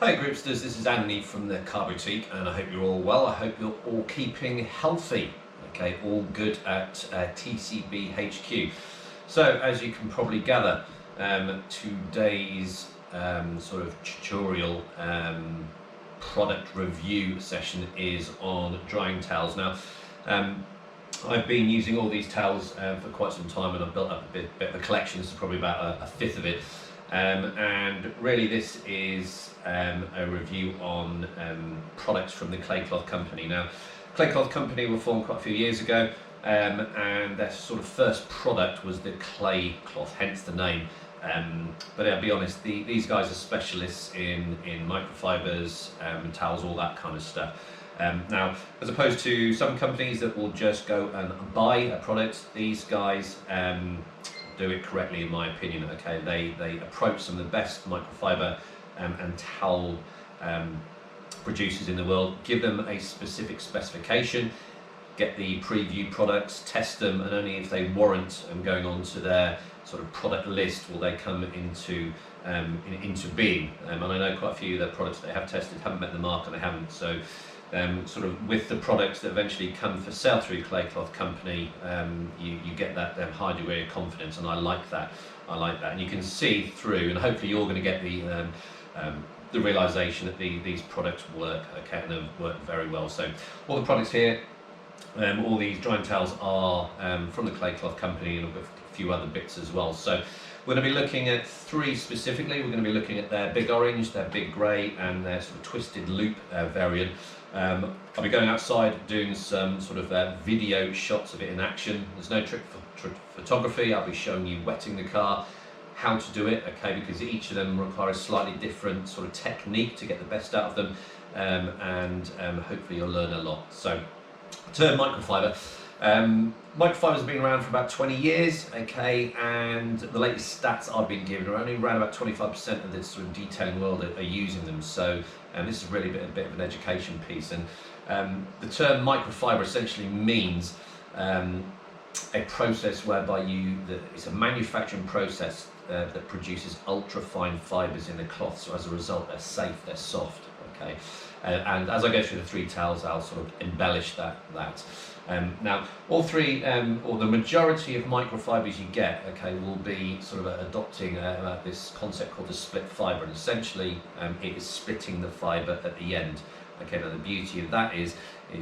Hi Groupsters, this is Andy from the Car Boutique and I hope you're all well. I hope you're all keeping healthy. Okay, all good at TCB HQ. So as you can probably gather, today's sort of tutorial product review session is on drying towels. Now, I've been using all these towels for quite some time and I've built up a bit of a collection. This is probably about a fifth of it. And really this is a review on products from the Clay Cloth Company. Now, Clay Cloth Company were formed quite a few years ago, and their sort of first product was the clay cloth, hence the name. But I'll be honest, these guys are specialists in microfibers, towels, all that kind of stuff. Now, as opposed to some companies that will just go and buy a product, these guys do it correctly in my opinion. Okay, they approach some of the best microfiber and towel producers in the world, give them a specific specification, get the preview products, test them, and only if they warrant going on to their sort of product list will they come into being. And I know quite a few of the products they have tested haven't met the mark, and they haven't. So sort of with the products that eventually come for sale through Clay Cloth Company, you get that high degree of confidence, and I like that. And you can see through, and hopefully you're going to get the realization that these products work, okay, and they work very well. So all the products here, all these drying towels are from the Clay Cloth Company, and I've got a few other bits as well. So we're going to be looking at three specifically. We're going to be looking at their big orange, their big grey, and their sort of twisted loop variant. I'll be going outside doing some sort of video shots of it in action. There's no trick for photography. I'll be showing you wetting the car, how to do it, okay, because each of them require a slightly different sort of technique to get the best out of them, and hopefully you'll learn a lot. So, term microfiber. Microfibers have been around for about 20 years, okay, and the latest stats I've been given are only around about 25% of this sort of detailing world are using them. So this is really a bit of an education piece. And the term microfiber essentially means a process whereby it's a manufacturing process that produces ultra fine fibers in the cloth. So as a result, they're safe, they're soft, okay. And as I go through the three towels, I'll sort of embellish that. Now, all three, or the majority of microfibers you get, okay, will be sort of adopting this concept called the split fiber, and essentially it is splitting the fiber at the end. Okay, now the beauty of that is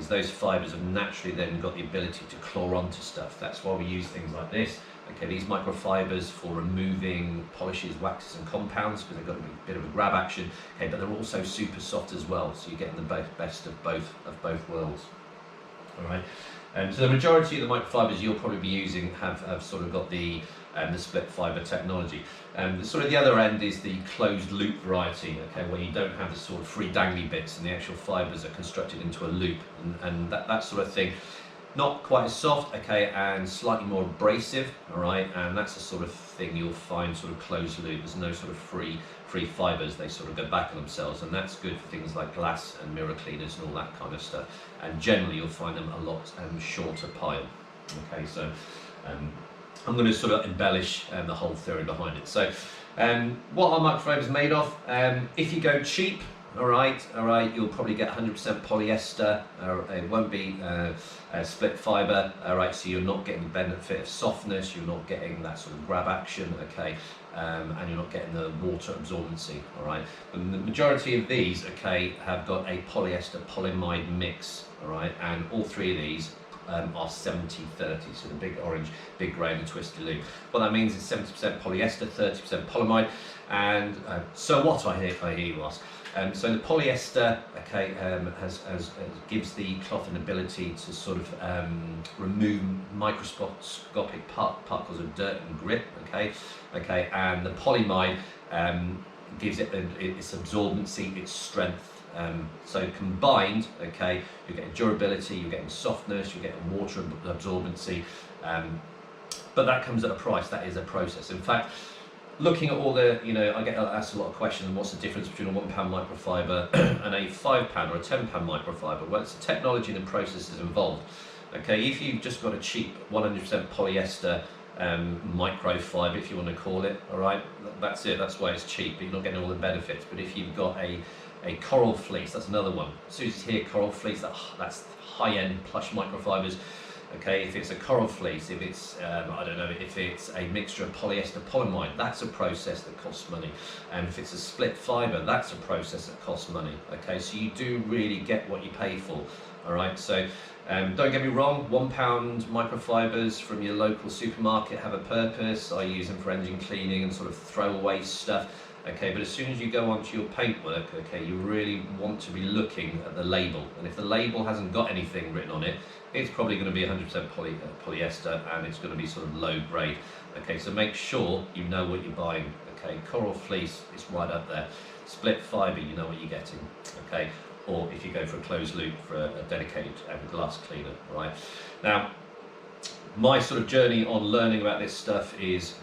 those fibers have naturally then got the ability to claw onto stuff. That's why we use things like this. Okay, these microfibers for removing polishes, waxes and compounds, because they've got a bit of a grab action. Okay, but they're also super soft as well, so you're getting the best of both worlds. All right. So the majority of the microfibers you'll probably be using have sort of got the split fiber technology. Sort of the other end is the closed loop variety, okay, where you don't have the sort of free dangly bits and the actual fibers are constructed into a loop, and that sort of thing. Not quite as soft, okay, and slightly more abrasive, all right, and that's the sort of thing you'll find sort of closed loop. There's no sort of free fibers, they sort of go back on themselves, and that's good for things like glass and mirror cleaners and all that kind of stuff. And generally you'll find them a lot shorter pile. Okay, so I'm going to sort of embellish the whole theory behind it. So what are microfibers made of? If you go cheap, all right, you'll probably get 100% polyester. It won't be split fiber, all right, so you're not getting the benefit of softness, you're not getting that sort of grab action, okay, and you're not getting the water absorbency, all right. And the majority of these, okay, have got a polyester polyamide mix, all right, and all three of these are 70-30, so the big orange, big grey and the twisted loop. What that means is 70% polyester, 30% polyamide, and so what, I hear you ask. So the polyester, okay, gives the cloth an ability to sort of remove microscopic particles of dirt and grit, okay, and the polyamide gives it its absorbency, its strength. So combined, okay, you're getting durability, you're getting softness, you're getting water absorbency, but that comes at a price. That is a process. In fact, looking at all the, I get asked a lot of questions, what's the difference between a £1 microfiber and a £5 or a £10 microfiber? Well, it's the technology and the processes involved. Okay, if you've just got a cheap 100% polyester microfiber, if you want to call it, all right, that's it, that's why it's cheap, but you're not getting all the benefits. But if you've got a A coral fleece, that's another one. As soon as you hear coral fleece, that's high-end plush microfibers. Okay, if it's a coral fleece, if it's, I don't know, if it's a mixture of polyester polyamide, that's a process that costs money. And if it's a split fibre, that's a process that costs money. Okay, so you do really get what you pay for. All right, so don't get me wrong, £1 microfibers from your local supermarket have a purpose. I use them for engine cleaning and sort of throwaway stuff. Okay, but as soon as you go onto your paintwork, okay, you really want to be looking at the label. And if the label hasn't got anything written on it, it's probably going to be 100% polyester, and it's going to be sort of low grade. Okay, so make sure you know what you're buying. Okay, coral fleece is right up there. Split fibre, you know what you're getting. Okay, or if you go for a closed loop for a dedicated glass cleaner, right? Now, my sort of journey on learning about this stuff is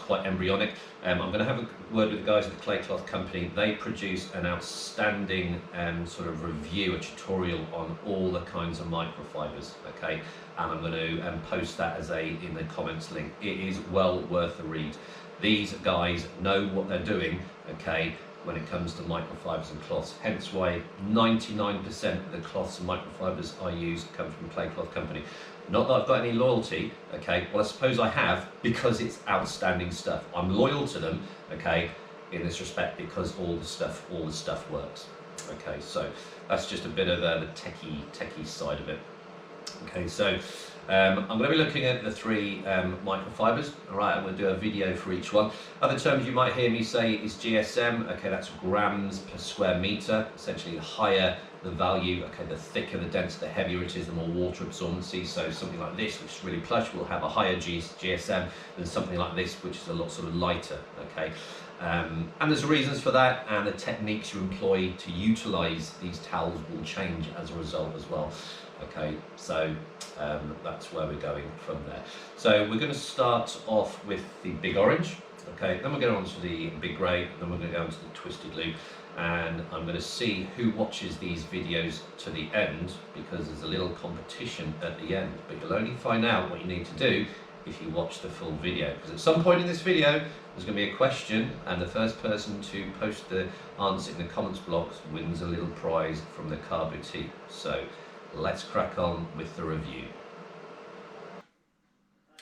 quite embryonic. I'm going to have a word with the guys at the Clay Cloth Company. They produce an outstanding sort of review, a tutorial on all the kinds of microfibers. Okay, and I'm going to post that as in the comments link. It is well worth a read. These guys know what they're doing. Okay, when it comes to microfibers and cloths. Hence why 99% of the cloths and microfibers I use come from Clay Cloth Company. Not that I've got any loyalty, okay, well I suppose I have, because it's outstanding stuff. I'm loyal to them, okay, in this respect, because all the stuff works. Okay, so that's just a bit of the techie side of it. Okay, so I'm going to be looking at the three microfibers. All right, I'm going to do a video for each one. Other terms you might hear me say is GSM. Okay, that's grams per square meter. Essentially, the higher the value, okay, the thicker, the denser, the heavier it is, the more water absorbency. So something like this, which is really plush, will have a higher GSM than something like this, which is a lot sort of lighter. Okay. And there's reasons for that, and the techniques you employ to utilize these towels will change as a result as well. Okay, so that's where we're going from there. So we're going to start off with the big orange, okay, then we're going on to the big grey, then we're going to go on to the twisted loop, and I'm going to see who watches these videos to the end, because there's a little competition at the end, but you'll only find out what you need to do if you watch the full video, because at some point in this video there's going to be a question, and the first person to post the answer in the comments blocks wins a little prize from the Car Boutique. So let's crack on with the review.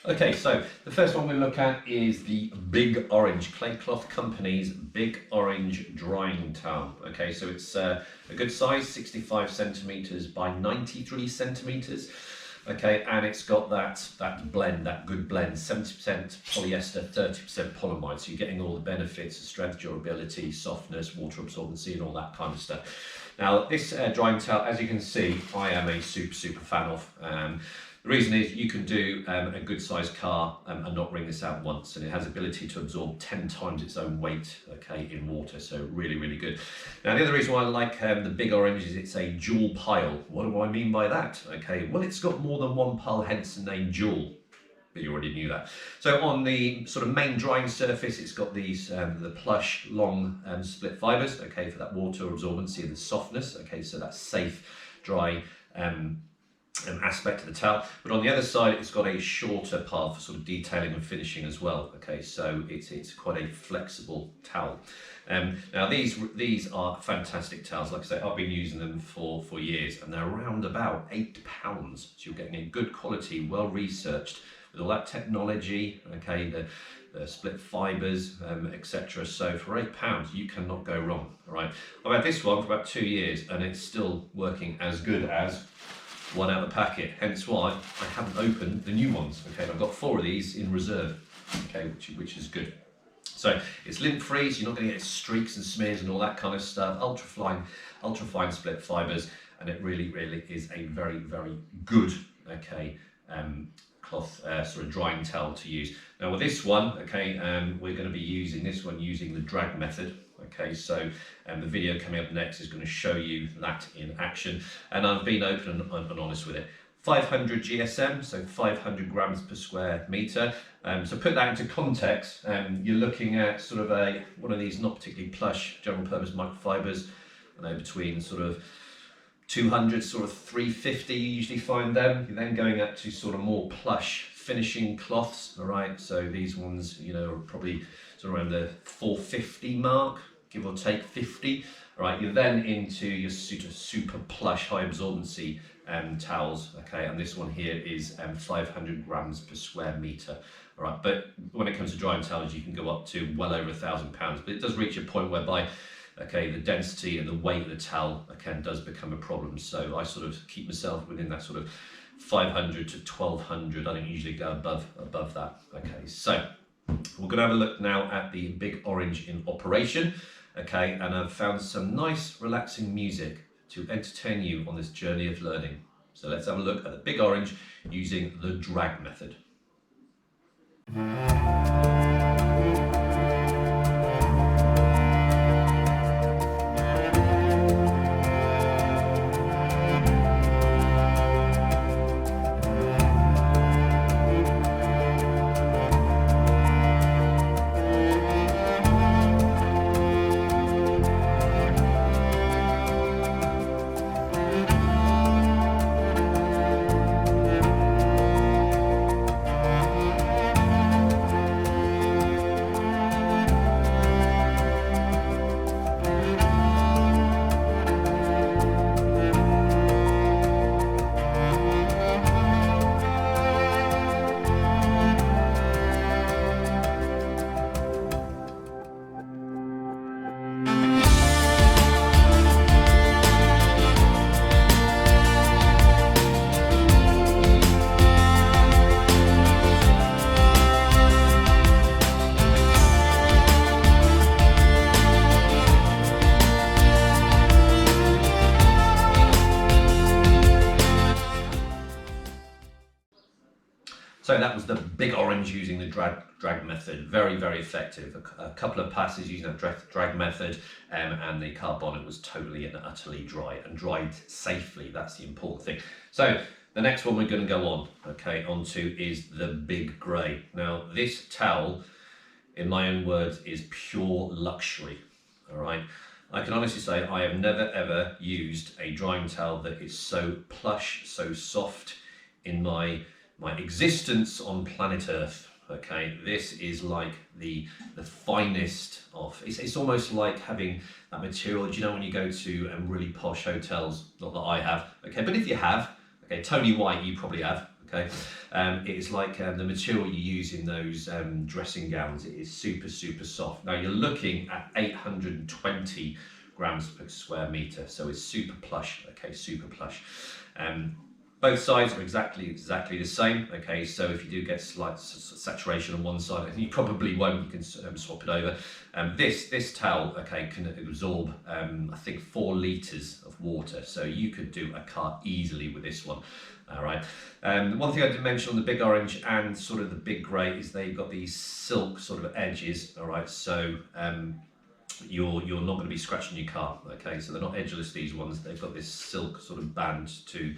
Okay, so the first one we look at is the Big Orange, Clay Cloth Company's Big Orange drying towel. Okay, so it's a good size, 65 centimeters by 93 centimeters. Okay, and it's got that blend, that good blend, 70% polyester, 30% polyamide. So you're getting all the benefits of strength, durability, softness, water absorbency, and all that kind of stuff. Now, this drying towel, as you can see, I am a super fan of. The reason is you can do a good sized car and not wring this out once, and it has ability to absorb 10 times its own weight, okay, in water, so really good. Now, the other reason why I like the Big Orange is it's a dual pile. What do I mean by that? Okay, well, it's got more than one pile, hence the name dual. But you already knew that. So on the sort of main drying surface, it's got these the plush long split fibers, okay, for that water absorbency and the softness, okay, so that safe dry aspect of the towel. But on the other side, it's got a shorter part for sort of detailing and finishing as well. Okay, so it's quite a flexible towel. Now these are fantastic towels. Like I say, I've been using them for years, and they're around about £8. So you're getting a good quality, well researched, with all that technology. Okay, the split fibers, etc. So for £8, you cannot go wrong. All right, I've had this one for about 2 years, and it's still working as good as one out of the packet, hence why I haven't opened the new ones. Okay, I've got 4 of these in reserve, okay, which is good. So it's lint free, so you're not going to get streaks and smears and all that kind of stuff. Ultra fine split fibers, and it really is a very good, okay, cloth sort of drying towel to use. Now with this one, okay, we're going to be using this one using the drag method. Okay, so the video coming up next is going to show you that in action, and I've been open and honest with it. 500 GSM, so 500 grams per square meter. So put that into context, you're looking at sort of one of these not particularly plush general purpose microfibers, I know between sort of 200, sort of 350 you usually find them. You're then going up to sort of more plush finishing cloths, all right? So these ones, you know, are probably sort of around the 450 mark, give or take 50. All right, you're then into your super plush high absorbency towels, okay, and this one here is 500 grams per square meter. All right, but when it comes to drying towels, you can go up to well over £1,000, but it does reach a point whereby, okay, the density and the weight of the towel, again, does become a problem. So I sort of keep myself within that sort of 500 to 1200. I don't usually go above that. Okay, so we're going to have a look now at the Big Orange in operation. Okay, and I've found some nice relaxing music to entertain you on this journey of learning. So let's have a look at the Big Orange using the drag method. So that was the Big Orange using the drag method. Very, very effective. A couple of passes using that drag method, and the car bonnet was totally and utterly dry, and dried safely. That's the important thing. So the next one we're going to go onto is the Big Grey. Now this towel, in my own words, is pure luxury. All right. I can honestly say I have never ever used a drying towel that is so plush, so soft in my existence on planet Earth. Okay, this is like the finest of. It's almost like having that material. Do you know when you go to really posh hotels? Not that I have. Okay, but if you have, okay, Tony White, you probably have. Okay, it is like the material you use in those dressing gowns. It is super soft. Now you're looking at 820 grams per square meter, so it's super plush. Okay, super plush. Both sides are exactly the same. Okay, so if you do get slight saturation on one side, and you probably won't, you can swap it over. This towel, okay, can absorb I think 4 litres of water, so you could do a car easily with this one. All right. One thing I did mention on the Big Orange and sort of the Big Grey is they've got these silk sort of edges. All right, so you're not going to be scratching your car. Okay, so they're not edgeless, these ones. They've got this silk sort of band to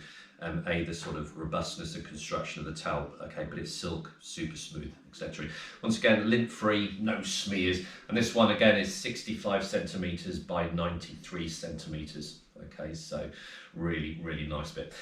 aid the sort of robustness and construction of the towel. Okay, but it's silk, super smooth, etc. Once again, lint free, no smears, and this one again is 65 centimeters by 93 centimeters. Okay, so really nice bit.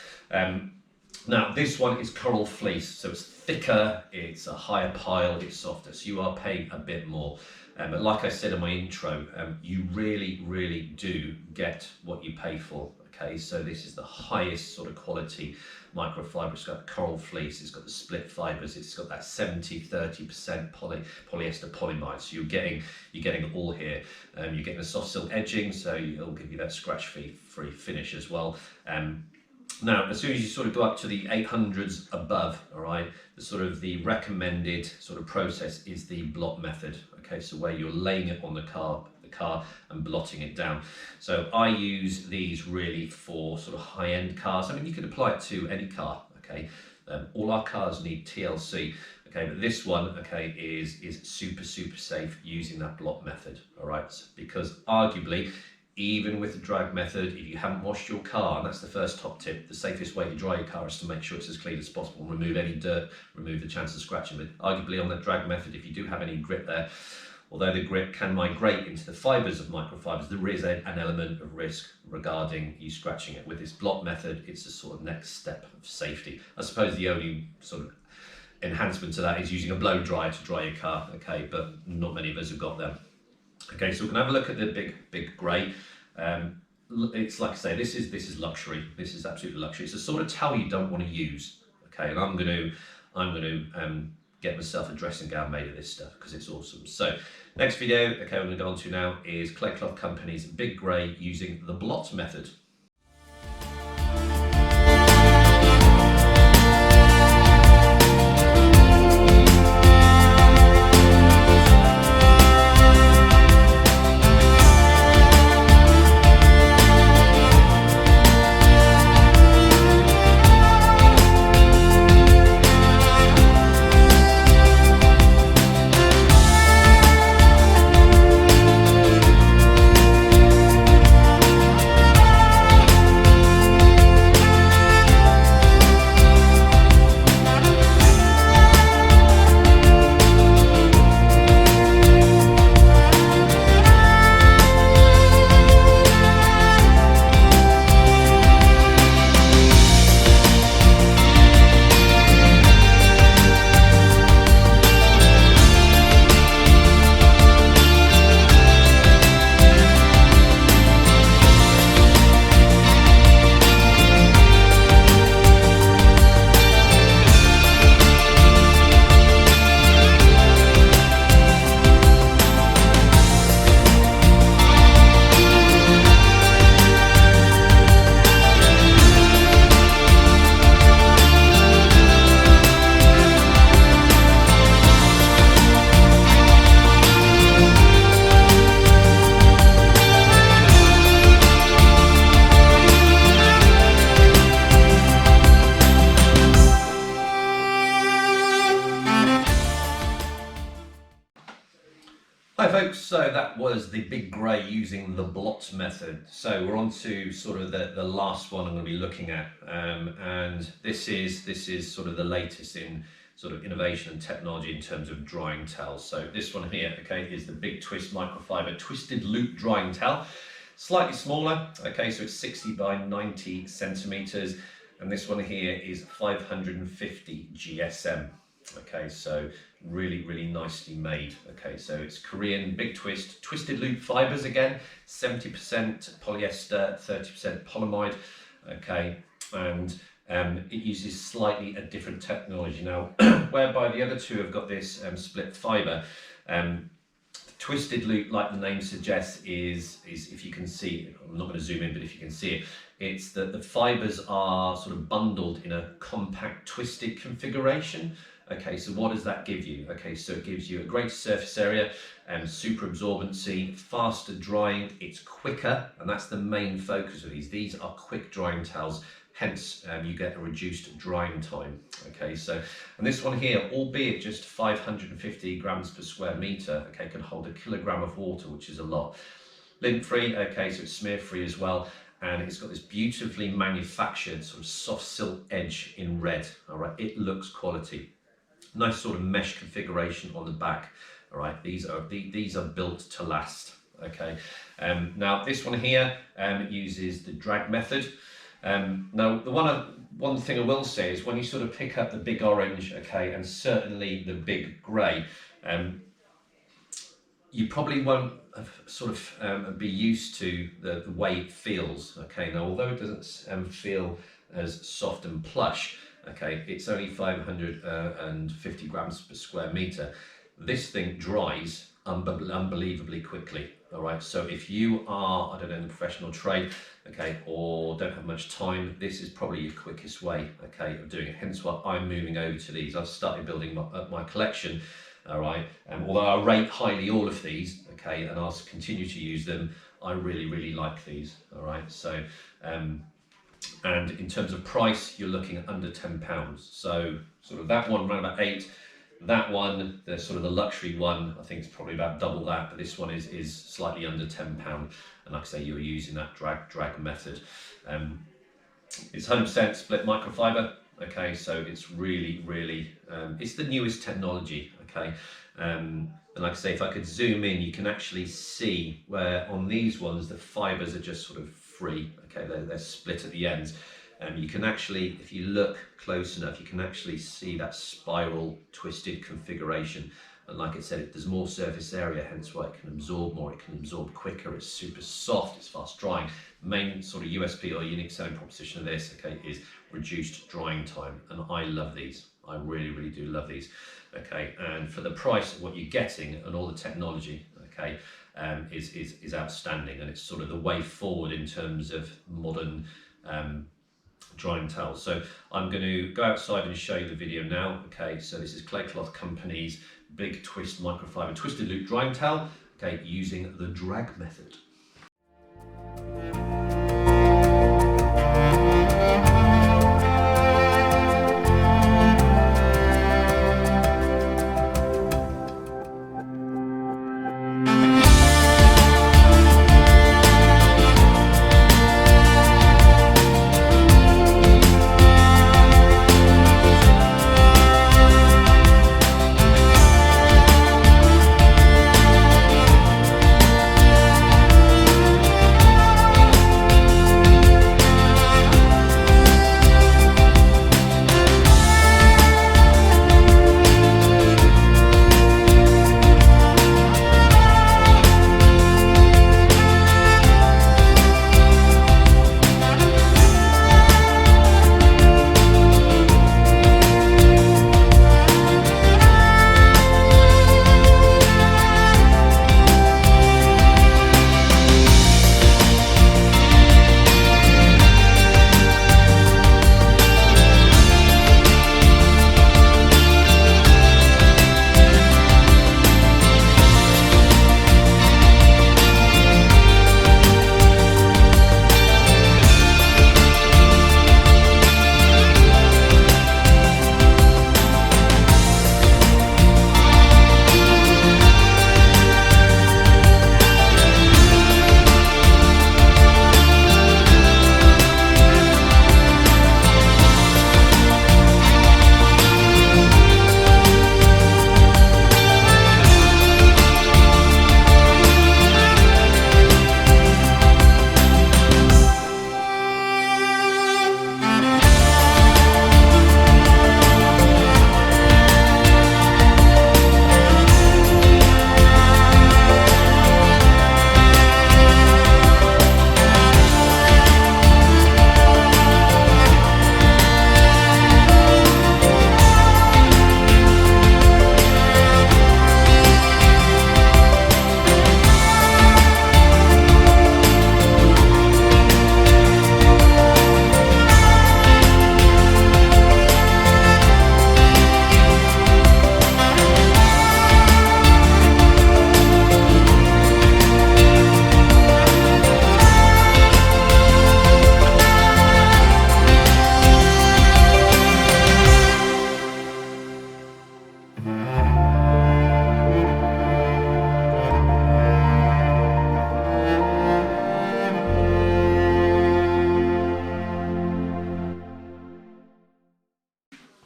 Now this one is coral fleece, so it's thicker, it's a higher pile, it's softer, so you are paying a bit more. But like I said in my intro, you really do get what you pay for. Okay, so this is the highest sort of quality microfibre. It's got coral fleece, it's got the split fibres, it's got that 70-30% polyester polyamide. So you're getting it all here. You're getting the soft silk edging, so it'll give you that scratch-free finish as well. Now, as soon as you sort of go up to the 800s above, all right, the recommended sort of process is the blot method. Okay, so where you're laying it on the car and blotting it down. So I use these really for sort of high-end cars. I mean, you could apply it to any car. Okay, all our cars need TLC. Okay, but this one, okay, is super safe using that blot method. All right, because arguably, even with the drag method, if you haven't washed your car, and that's the first top tip, the safest way to dry your car is to make sure it's as clean as possible and remove any dirt, remove the chance of scratching. But arguably on that drag method, if you do have any grit there, although the grit can migrate into the fibres of microfibres, there is an element of risk regarding you scratching it. With this blot method, it's a sort of next step of safety. I suppose the only sort of enhancement to that is using a blow dryer to dry your car, okay, but not many of us have got them. Okay, so we can have a look at the big grey. It's like I say, this is luxury. This is absolute luxury. It's the sort of towel you don't want to use. Okay, and I'm going to get myself a dressing gown made of this stuff because it's awesome. So next video, okay, I'm going to go on to now is Clay Cloth Company's Big Grey using the blot method. Hi folks, so that was the Big Grey using the blot method. So we're on to sort of the last one I'm going to be looking at, and this is sort of the latest in sort of innovation and technology in terms of drying towels. So this one here, okay, is the Big Twist Microfibre Twisted Loop Drying Towel. Slightly smaller, okay, so it's 60 by 90 centimeters, and this one here is 550 GSM. Okay, so really nicely made. Okay, so it's Korean Big Twist twisted loop fibers again, 70% polyester, 30% polyamide. Okay, and it uses slightly a different technology now, whereby the other two have got this split fiber. Twisted loop, like the name suggests, is if you can see, I'm not going to zoom in, but if you can see it, it's that the fibers are sort of bundled in a compact twisted configuration. Okay, so what does that give you? Okay, so it gives you a greater surface area and super absorbency, faster drying, it's quicker, and that's the main focus of these. These are quick drying towels, hence you get a reduced drying time. Okay, so, and this one here, albeit just 550 grams per square meter, okay, can hold 1 kilogram of water, which is a lot. Lint free, okay, so it's smear free as well. And it's got this beautifully manufactured sort of soft silk edge in red. All right, it looks quality. Nice sort of mesh configuration on the back. All right, these are built to last. Okay, now this one here uses the drag method. Now the one thing I will say is when you sort of pick up the big orange, okay, and certainly the big grey, you probably won't sort of be used to the way it feels. Okay, now although it doesn't feel as soft and plush, okay, it's only 550 grams per square meter. This thing dries unbelievably quickly. All right, so if you are, I don't know, in the professional trade, okay, or don't have much time, this is probably your quickest way, okay, of doing it. Hence why I'm moving over to these. I've started building my collection. All right, although I rate highly all of these, okay, and I'll continue to use them, I really like these. All right, so and in terms of price, you're looking at under £10. So sort of that one around about 8. That one, the sort of the luxury one, I think it's probably about double that, but this one is slightly under £10. And like I say, you're using that drag method. It's 100% split microfiber. Okay, so it's really it's the newest technology. Okay, and like I say, if I could zoom in, you can actually see where on these ones the fibers are just sort of free. Okay, they're split at the ends, and you can actually, if you look close enough, you can actually see that spiral twisted configuration. And like I said, there's more surface area, hence why it can absorb more, it can absorb quicker, it's super soft, it's fast drying. The main sort of USP or unique selling proposition of this, okay, is reduced drying time. And I love these. I really, really do love these. Okay, and for the price of what you're getting and all the technology, okay, is outstanding, and it's sort of the way forward in terms of modern drying towels. So I'm going to go outside and show you the video now. Okay, so this is Clay Cloth Company's Big Twist Microfibre Twisted Loop Drying Towel, okay, using the drag method.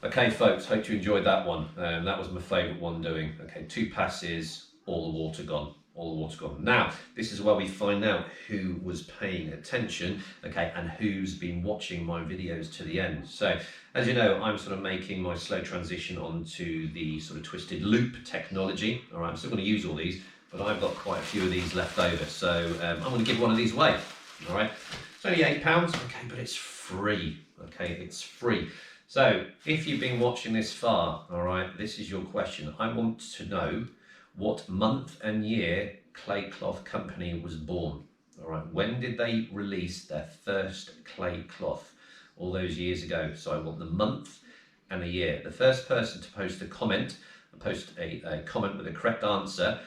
Okay folks, hope you enjoyed that one. That was my favourite one doing. Okay, 2 passes, all the water gone. All the water gone. Now, this is where we find out who was paying attention, okay, and who's been watching my videos to the end. So, as you know, I'm sort of making my slow transition onto the sort of twisted loop technology. All right, I'm still going to use all these, but I've got quite a few of these left over. So I'm going to give one of these away. All right, it's only £8, okay, but it's free. Okay, it's free. So if you've been watching this far, all right, this is your question. I want to know what month and year Clay Cloth Company was born. All right, when did they release their first clay cloth? All those years ago. So I want the month and the year. The first person to post a comment with the correct answer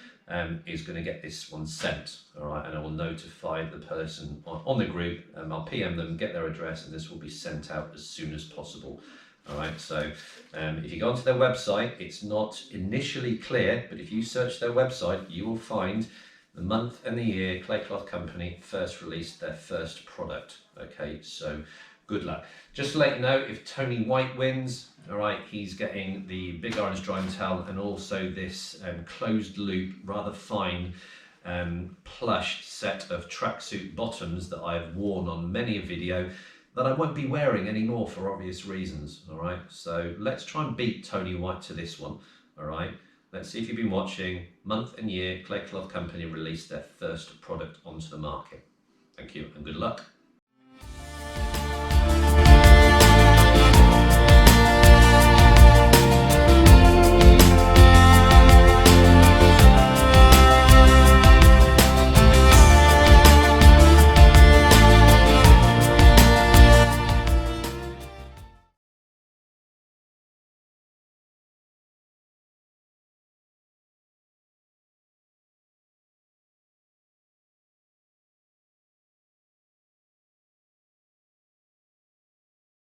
is going to get this one sent. All right, and I will notify the person on the group. I'll PM them, get their address, and this will be sent out as soon as possible. All right, so if you go onto their website, it's not initially clear, but if you search their website, you will find the month and the year Clay Cloth Company first released their first product. Okay, so good luck. Just to let you know, if Tony White wins, all right, he's getting the Big Orange Drying Towel and also this closed loop, rather fine plush set of tracksuit bottoms that I've worn on many a video that I won't be wearing anymore for obvious reasons. All right, so let's try and beat Tony White to this one. All right, Let's see if you've been watching. Month and year, Clay Cloth Company released their first product onto the market. Thank you and good luck.